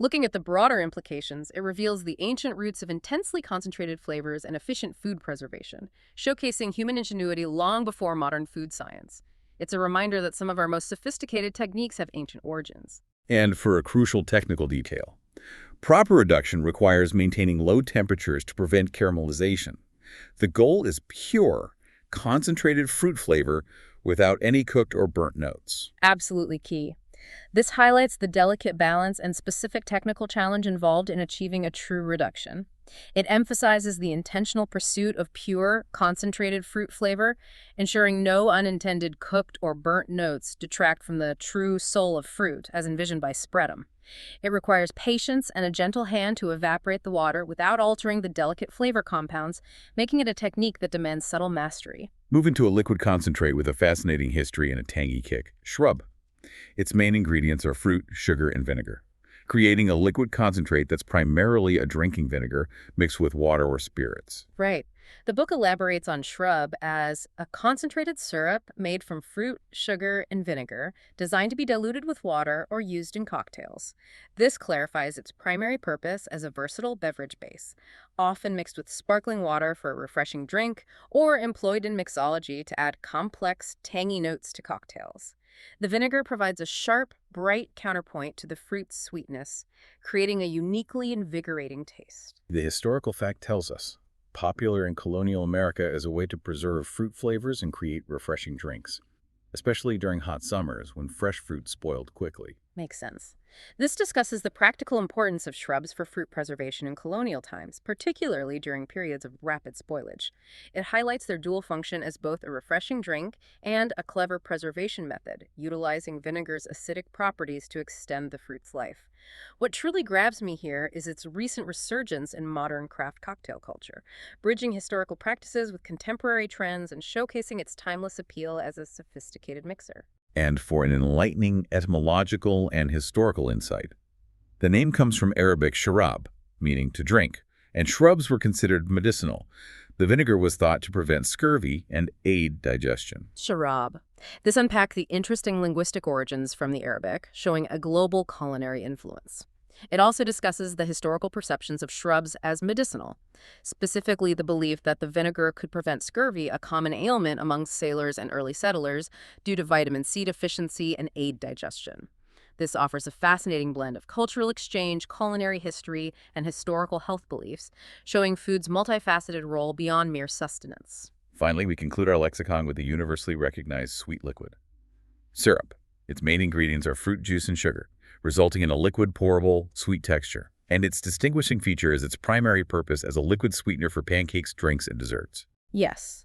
[SPEAKER 2] Looking at the broader implications, it reveals the ancient roots of intensely concentrated flavors and efficient food preservation, showcasing human ingenuity long before modern food science. It's a reminder that some of our most sophisticated techniques have ancient origins.
[SPEAKER 1] And for a crucial technical detail, proper reduction requires maintaining low temperatures to prevent caramelization. The goal is pure, concentrated fruit flavor without any cooked or burnt notes.
[SPEAKER 2] Absolutely key. This highlights the delicate balance and specific technical challenge involved in achieving a true reduction. It emphasizes the intentional pursuit of pure, concentrated fruit flavor, ensuring no unintended cooked or burnt notes detract from the true soul of fruit, as envisioned by Spreadum. It requires patience and a gentle hand to evaporate the water without altering the delicate flavor compounds, making it a technique that demands subtle mastery.
[SPEAKER 1] Moving to a liquid concentrate with a fascinating history and a tangy kick, shrub. Its main ingredients are fruit, sugar, and vinegar, creating a liquid concentrate that's primarily a drinking vinegar mixed with water or spirits.
[SPEAKER 2] Right. The book elaborates on shrub as a concentrated syrup made from fruit, sugar, and vinegar, designed to be diluted with water or used in cocktails. This clarifies its primary purpose as a versatile beverage base, often mixed with sparkling water for a refreshing drink or employed in mixology to add complex, tangy notes to cocktails. The vinegar provides a sharp, bright counterpoint to the fruit's sweetness, creating a uniquely invigorating taste.
[SPEAKER 1] The historical fact tells us, popular in colonial America as a way to preserve fruit flavors and create refreshing drinks, especially during hot summers when fresh fruit spoiled quickly.
[SPEAKER 2] Makes sense. This discusses the practical importance of shrubs for fruit preservation in colonial times, particularly during periods of rapid spoilage. It highlights their dual function as both a refreshing drink and a clever preservation method, utilizing vinegar's acidic properties to extend the fruit's life. What truly grabs me here is its recent resurgence in modern craft cocktail culture, bridging historical practices with contemporary trends and showcasing its timeless appeal as a sophisticated mixer.
[SPEAKER 1] And for an enlightening etymological and historical insight, the name comes from Arabic sharab, meaning to drink, and shrubs were considered medicinal. The vinegar was thought to prevent scurvy and aid digestion.
[SPEAKER 2] Sharab. This unpacks the interesting linguistic origins from the Arabic, showing a global culinary influence. It also discusses the historical perceptions of shrubs as medicinal, specifically the belief that the vinegar could prevent scurvy, a common ailment among sailors and early settlers, due to vitamin C deficiency and aid digestion. This offers a fascinating blend of cultural exchange, culinary history, and historical health beliefs, showing food's multifaceted role beyond mere sustenance.
[SPEAKER 1] Finally, we conclude our lexicon with the universally recognized sweet liquid. Syrup. Its main ingredients are fruit juice and sugar, resulting in a liquid, pourable, sweet texture. And its distinguishing feature is its primary purpose as a liquid sweetener for pancakes, drinks, and desserts.
[SPEAKER 2] Yes.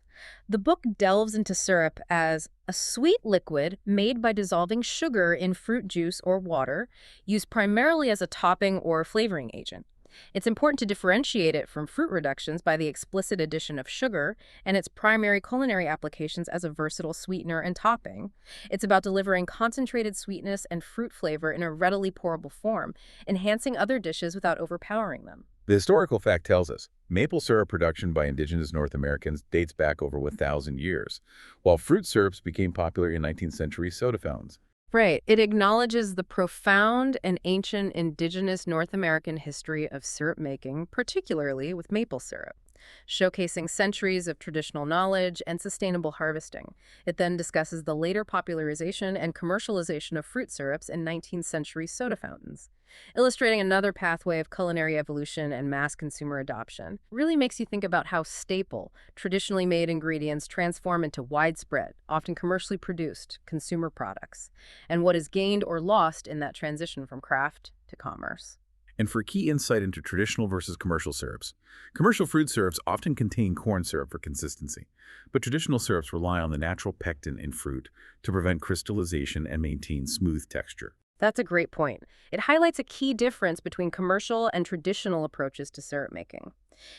[SPEAKER 2] The book delves into syrup as a sweet liquid made by dissolving sugar in fruit juice or water, used primarily as a topping or flavoring agent. It's important to differentiate it from fruit reductions by the explicit addition of sugar and its primary culinary applications as a versatile sweetener and topping. It's about delivering concentrated sweetness and fruit flavor in a readily pourable form, enhancing other dishes without overpowering them.
[SPEAKER 1] The historical fact tells us maple syrup production by indigenous North Americans dates back over 1,000 years, while fruit syrups became popular in 19th century soda fountains.
[SPEAKER 2] Right. It acknowledges the profound and ancient indigenous North American history of syrup making, particularly with maple syrup, showcasing centuries of traditional knowledge and sustainable harvesting. It then discusses the later popularization and commercialization of fruit syrups in 19th century soda fountains, illustrating another pathway of culinary evolution and mass consumer adoption. Really makes you think about how staple, traditionally made ingredients transform into widespread, often commercially produced, consumer products, and what is gained or lost in that transition from craft to commerce.
[SPEAKER 1] And for key insight into traditional versus commercial syrups, commercial fruit syrups often contain corn syrup for consistency, but traditional syrups rely on the natural pectin in fruit to prevent crystallization and maintain smooth texture.
[SPEAKER 2] That's a great point. It highlights a key difference between commercial and traditional approaches to syrup making.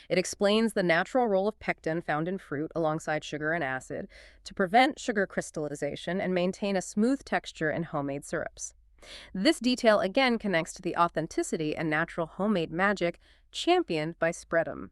[SPEAKER 2] It explains the natural role of pectin found in fruit alongside sugar and acid to prevent sugar crystallization and maintain a smooth texture in homemade syrups. This detail again connects to the authenticity and natural homemade magic championed by Spreadum,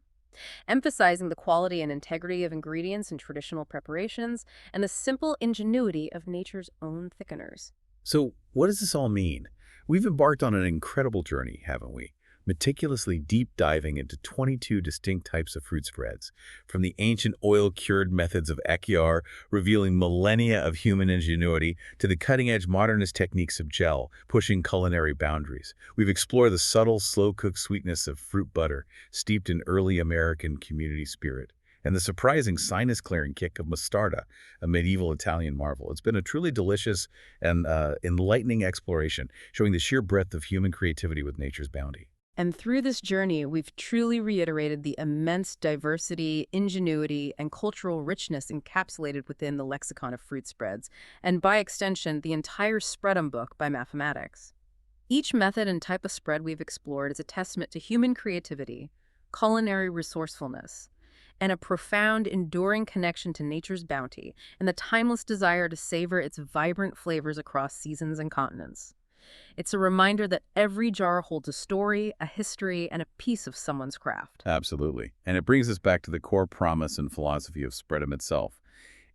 [SPEAKER 2] emphasizing the quality and integrity of ingredients in traditional preparations and the simple ingenuity of nature's own thickeners.
[SPEAKER 1] So, what does this all mean? We've embarked on an incredible journey, haven't we? Meticulously deep diving into 22 distinct types of fruit spreads, from the ancient oil-cured methods of Ekiar, revealing millennia of human ingenuity, to the cutting-edge modernist techniques of gel, pushing culinary boundaries. We've explored the subtle, slow-cooked sweetness of fruit butter, steeped in early American community spirit, and the surprising sinus-clearing kick of mostarda, a medieval Italian marvel. It's been a truly delicious and enlightening exploration, showing the sheer breadth of human creativity with nature's bounty.
[SPEAKER 2] And through this journey, we've truly reiterated the immense diversity, ingenuity, and cultural richness encapsulated within the lexicon of fruit spreads, and by extension, the entire Spreadum book by Mathematics. Each method and type of spread we've explored is a testament to human creativity, culinary resourcefulness, and a profound, enduring connection to nature's bounty and the timeless desire to savor its vibrant flavors across seasons and continents. It's a reminder that every jar holds a story, a history, and a piece of someone's craft.
[SPEAKER 1] Absolutely. And it brings us back to the core promise and philosophy of Spreadum itself.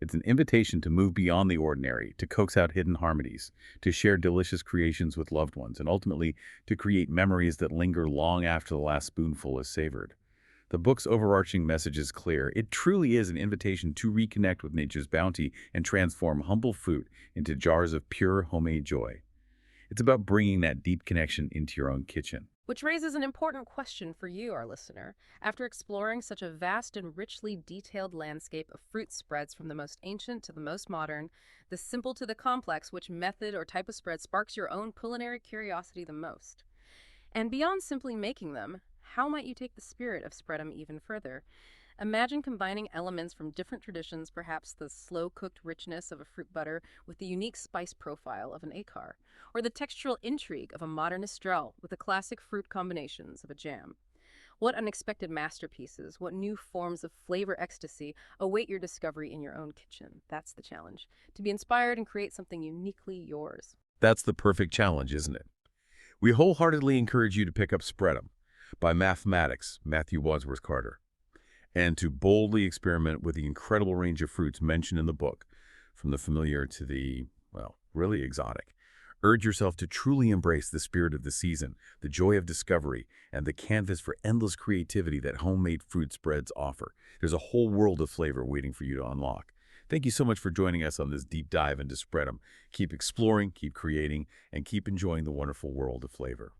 [SPEAKER 1] It's an invitation to move beyond the ordinary, to coax out hidden harmonies, to share delicious creations with loved ones, and ultimately to create memories that linger long after the last spoonful is savored. The book's overarching message is clear. It truly is an invitation to reconnect with nature's bounty and transform humble fruit into jars of pure homemade joy. It's about bringing that deep connection into your own kitchen.
[SPEAKER 2] Which raises an important question for you, our listener. After exploring such a vast and richly detailed landscape of fruit spreads from the most ancient to the most modern, the simple to the complex, which method or type of spread sparks your own culinary curiosity the most? And beyond simply making them, how might you take the spirit of Spreadum even further? Imagine combining elements from different traditions, perhaps the slow-cooked richness of a fruit butter with the unique spice profile of an Akar, or the textural intrigue of a modern Estrel with the classic fruit combinations of a jam. What unexpected masterpieces, what new forms of flavor ecstasy await your discovery in your own kitchen? That's the challenge, to be inspired and create something uniquely yours.
[SPEAKER 1] That's the perfect challenge, isn't it? We wholeheartedly encourage you to pick up Spreadum by Mathematics, Matthew Wadsworth Carter, and to boldly experiment with the incredible range of fruits mentioned in the book, from the familiar to the, well, really exotic. Urge yourself to truly embrace the spirit of the season, the joy of discovery, and the canvas for endless creativity that homemade fruit spreads offer. There's a whole world of flavor waiting for you to unlock. Thank you so much for joining us on this deep dive into spread'em. Keep exploring, keep creating, and keep enjoying the wonderful world of flavor.